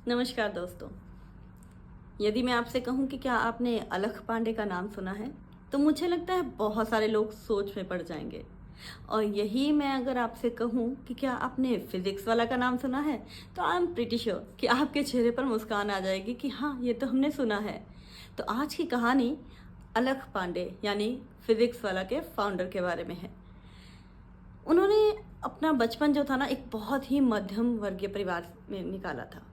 नमस्कार दोस्तों। यदि मैं आपसे कहूं कि क्या आपने अलख पांडे का नाम सुना है, तो मुझे लगता है बहुत सारे लोग सोच में पड़ जाएंगे। और यही मैं अगर आपसे कहूं कि क्या आपने फिजिक्स वाला का नाम सुना है, तो आई एम प्रिटी श्योर कि आपके चेहरे पर मुस्कान आ जाएगी कि हाँ, ये तो हमने सुना है। तो आज की कहानी अलख पांडे यानी फिजिक्स वाला के फाउंडर के बारे में है। उन्होंने अपना बचपन जो था ना, एक बहुत ही मध्यम वर्गीय परिवार में निकाला था।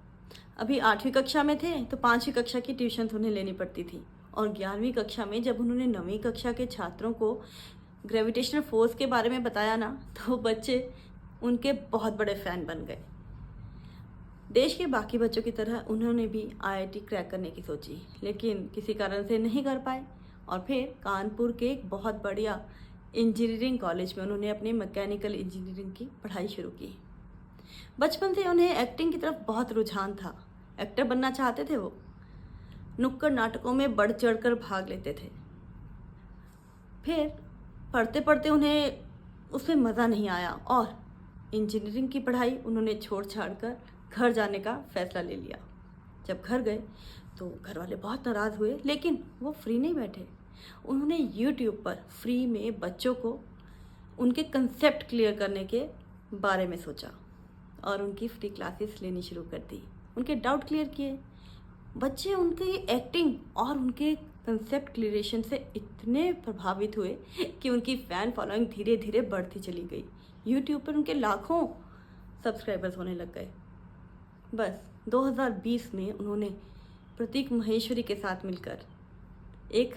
अभी 8वीं कक्षा में थे तो 5वीं कक्षा की ट्यूशन उन्हें लेनी पड़ती थी। और 11वीं कक्षा में जब उन्होंने 9वीं कक्षा के छात्रों को ग्रेविटेशनल फोर्स के बारे में बताया ना, तो बच्चे उनके बहुत बड़े फैन बन गए। देश के बाकी बच्चों की तरह उन्होंने भी आईआईटी क्रैक करने की सोची, लेकिन किसी कारण से नहीं कर पाए। और फिर कानपुर के एक बहुत बढ़िया इंजीनियरिंग कॉलेज में उन्होंने अपनी मैकेनिकल इंजीनियरिंग की पढ़ाई शुरू की। बचपन से उन्हें एक्टिंग की तरफ बहुत रुझान था। एक्टर बनना चाहते थे वो। नुक्कड़ नाटकों में बढ़ चढ़कर भाग लेते थे। फिर पढ़ते पढ़ते उन्हें उसमें मज़ा नहीं आया और इंजीनियरिंग की पढ़ाई उन्होंने छोड़ छाड़ कर घर जाने का फैसला ले लिया। जब घर गए तो घर वाले बहुत नाराज़ हुए, लेकिन वो फ्री नहीं बैठे। उन्होंने यूट्यूब पर फ्री में बच्चों को उनके कंसेप्ट क्लियर करने के बारे में सोचा और उनकी फ्री क्लासेस लेनी शुरू कर दी। उनके डाउट क्लियर किए। बच्चे उनकी एक्टिंग और उनके कंसेप्ट क्लियरेशन से इतने प्रभावित हुए कि उनकी फ़ैन फॉलोइंग धीरे धीरे बढ़ती चली गई। यूट्यूब पर उनके लाखों सब्सक्राइबर्स होने लग गए। बस 2020 में उन्होंने प्रतीक महेश्वरी के साथ मिलकर एक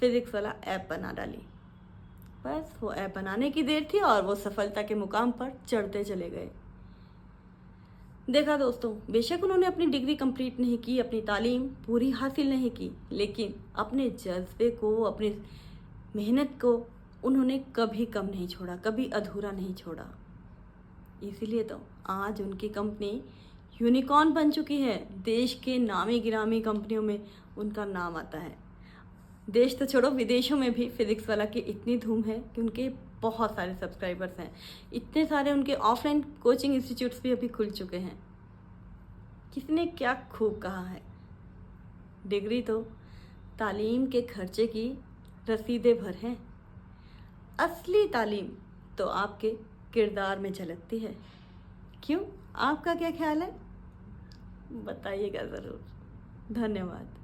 फिजिक्स वाला ऐप बना डाली। बस वो ऐप बनाने की देर थी और वो सफलता के मुकाम पर चढ़ते चले गए। देखा दोस्तों, बेशक उन्होंने अपनी डिग्री कंप्लीट नहीं की, अपनी तालीम पूरी हासिल नहीं की, लेकिन अपने जज्बे को, अपनी मेहनत को उन्होंने कभी कम नहीं छोड़ा, कभी अधूरा नहीं छोड़ा। इसीलिए तो आज उनकी कंपनी यूनिकॉर्न बन चुकी है। देश के नामी गिरामी कंपनियों में उनका नाम आता है। देश तो छोड़ो, विदेशों में भी फिजिक्स वाला की इतनी धूम है कि उनके बहुत सारे सब्सक्राइबर्स हैं। इतने सारे उनके ऑफलाइन कोचिंग इंस्टीट्यूट्स भी अभी खुल चुके हैं। किसने क्या खूब कहा है, डिग्री तो तालीम के खर्चे की रसीदें भर हैं, असली तालीम तो आपके किरदार में झलकती है। क्यों, आपका क्या ख्याल है? बताइएगा ज़रूर। धन्यवाद।